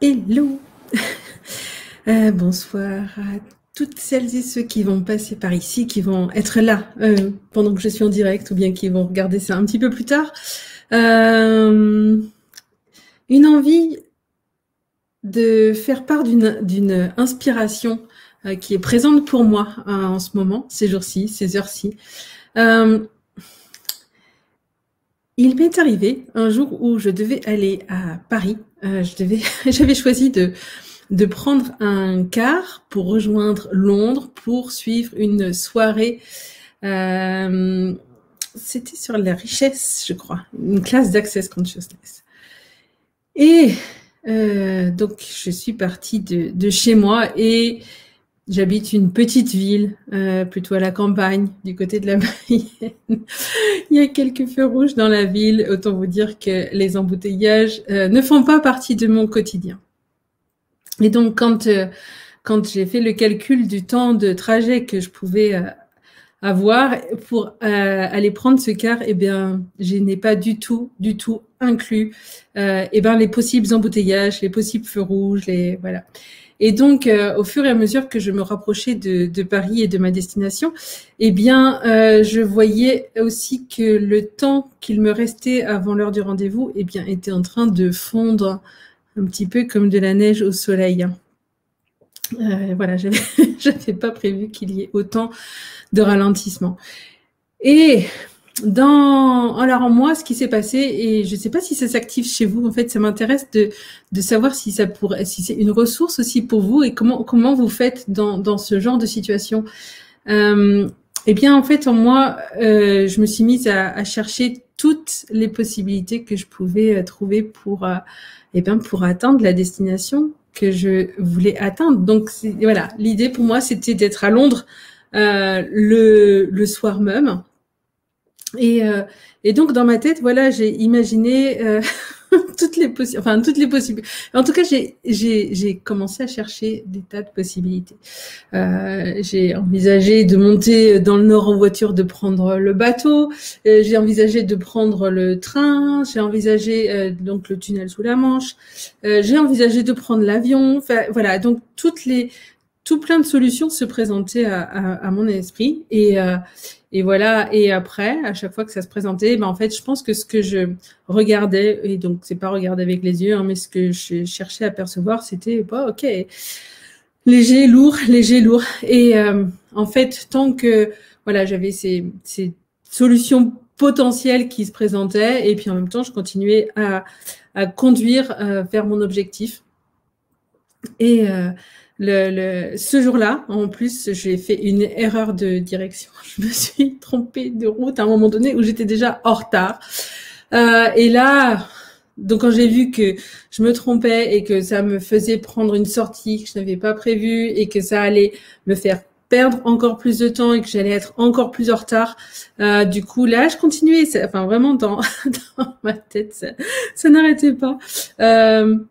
Hello. Bonsoir à toutes celles et ceux qui vont passer par ici, qui vont être là pendant que je suis en direct ou bien qui vont regarder ça un petit peu plus tard. Une envie de faire part d'une inspiration qui est présente pour moi en ce moment, ces jours-ci, ces heures-ci. Il m'est arrivé un jour où je devais aller à Paris. J'avais choisi de prendre un car pour rejoindre Londres pour suivre une soirée. C'était sur la richesse, je crois, une classe d'Access Consciousness. Et donc, je suis partie de chez moi et j'habite une petite ville, plutôt à la campagne, du côté de la Mayenne. Il y a quelques feux rouges dans la ville. Autant vous dire que les embouteillages ne font pas partie de mon quotidien. Et donc, quand j'ai fait le calcul du temps de trajet que je pouvais avoir pour aller prendre ce car, eh bien, je n'ai pas du tout inclus les possibles embouteillages, les possibles feux rouges, voilà. Et donc, au fur et à mesure que je me rapprochais de Paris et de ma destination, eh bien, je voyais aussi que le temps qu'il me restait avant l'heure du rendez-vous, eh bien, était en train de fondre un petit peu comme de la neige au soleil. Voilà, j'avais pas prévu qu'il y ait autant de ralentissement. Et alors moi, ce qui s'est passé, et je sais pas si ça s'active chez vous, en fait, ça m'intéresse de savoir si c'est une ressource aussi pour vous et comment vous faites dans ce genre de situation. Eh bien, en fait, en moi, je me suis mise à chercher toutes les possibilités que je pouvais trouver pour atteindre la destination que je voulais atteindre. Donc voilà, l'idée pour moi, c'était d'être à Londres le soir même. Et donc dans ma tête, voilà, j'ai imaginé toutes les possibilités. En tout cas, j'ai commencé à chercher des tas de possibilités. J'ai envisagé de monter dans le nord en voiture, de prendre le bateau. J'ai envisagé de prendre le train. J'ai envisagé donc le tunnel sous la Manche. J'ai envisagé de prendre l'avion. Enfin voilà, donc tout plein de solutions se présentaient à mon esprit et voilà. Et après, à chaque fois que ça se présentait, ben en fait, je pense que ce que je regardais, et donc c'est pas regarder avec les yeux, hein, mais ce que je cherchais à percevoir, c'était ok, léger, lourd. Et en fait, tant que voilà, j'avais ces solutions potentielles qui se présentaient, et puis en même temps, je continuais à conduire vers mon objectif. Et ce jour-là, en plus, j'ai fait une erreur de direction. Je me suis trompée de route à un moment donné où j'étais déjà en retard. Et là, donc quand j'ai vu que je me trompais et que ça me faisait prendre une sortie que je n'avais pas prévue et que ça allait me faire perdre encore plus de temps et que j'allais être encore plus en retard. Du coup, là, je continuais. Vraiment dans ma tête, ça n'arrêtait pas.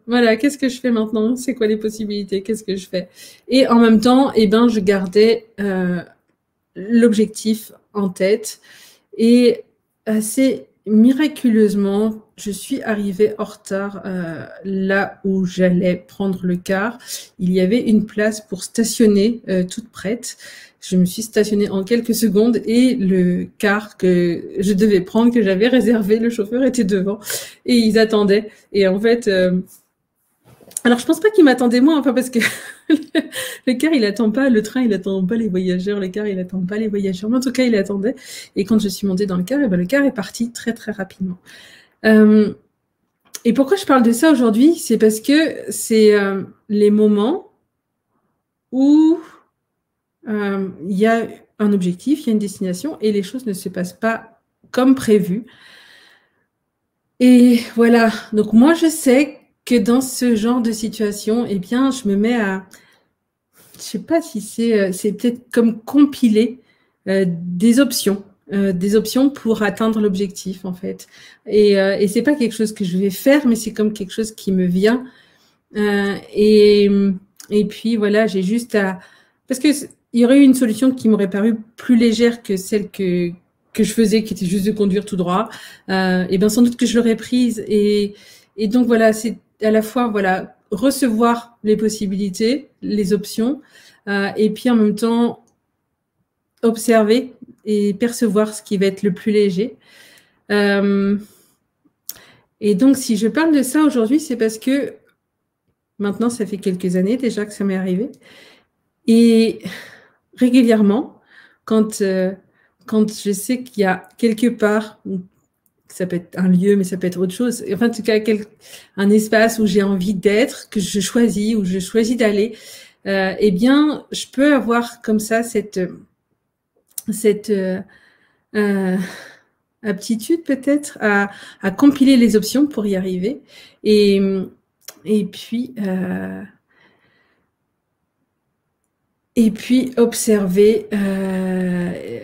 Voilà, qu'est-ce que je fais maintenant? C'est quoi les possibilités? Qu'est-ce que je fais? Et en même temps, je gardais l'objectif en tête. Et assez miraculeusement, je suis arrivée en retard là où j'allais prendre le car. Il y avait une place pour stationner toute prête. Je me suis stationnée en quelques secondes et le car que je devais prendre, que j'avais réservé, le chauffeur était devant et ils attendaient. Et en fait, alors je pense pas qu'ils m'attendaient moi, parce que le car il attend pas, le train il attend pas les voyageurs, le car il attend pas les voyageurs, mais en tout cas il attendait. Et quand je suis montée dans le car, le car est parti très très rapidement. Et pourquoi je parle de ça aujourd'hui? C'est parce que c'est les moments où il y a un objectif, il y a une destination et les choses ne se passent pas comme prévu. Et voilà, donc moi je sais que dans ce genre de situation, je me mets à, je sais pas si c'est peut-être comme compiler des options pour atteindre l'objectif en fait. Et c'est pas quelque chose que je vais faire, mais c'est comme quelque chose qui me vient. Et puis voilà, j'ai juste parce que il y aurait eu une solution qui m'aurait paru plus légère que celle que je faisais, qui était juste de conduire tout droit. Sans doute que je l'aurais prise. Et donc voilà, c'est à la fois voilà recevoir les possibilités, les options, et puis en même temps observer et percevoir ce qui va être le plus léger. Et donc, si je parle de ça aujourd'hui, c'est parce que maintenant, ça fait quelques années déjà que ça m'est arrivé. Et régulièrement, quand je sais qu'il y a quelque part, ça peut être un lieu, mais ça peut être autre chose, enfin, en tout cas, un espace où j'ai envie d'être, que je choisis, où je choisis d'aller, eh bien, je peux avoir comme ça cette aptitude peut-être à compiler les options pour y arriver. Et puis observer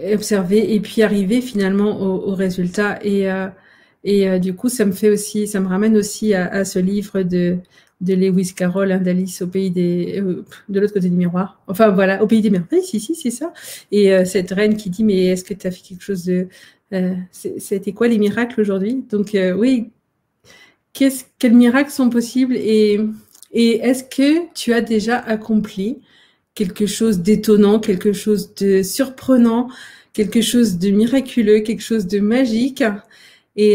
et puis arriver finalement au résultat. Et du coup, ça me ramène aussi à ce livre de Lewis Carroll, hein, d'Alice au pays de l'autre côté du miroir. Enfin voilà, au pays des merveilles, si, c'est ça. Et cette reine qui dit, mais est-ce que tu as fait quelque chose de... c'était quoi les miracles aujourd'hui? Donc oui, quels miracles sont possibles et est-ce que tu as déjà accompli quelque chose d'étonnant, quelque chose de surprenant, quelque chose de miraculeux, quelque chose de magique? Et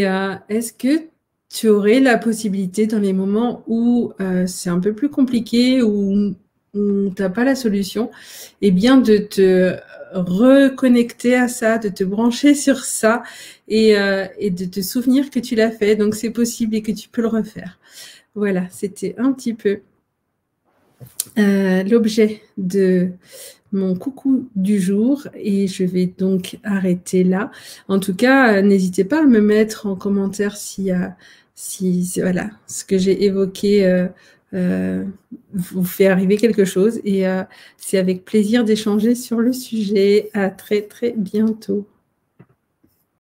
est-ce que tu aurais la possibilité dans les moments où c'est un peu plus compliqué, où tu n'as pas la solution, eh bien de te reconnecter à ça, de te brancher sur ça et de te souvenir que tu l'as fait, donc c'est possible et que tu peux le refaire. Voilà, c'était un petit peu l'objet de mon coucou du jour et je vais donc arrêter là. En tout cas, n'hésitez pas à me mettre en commentaire si voilà, ce que j'ai évoqué vous fait arriver quelque chose et c'est avec plaisir d'échanger sur le sujet. À très très bientôt.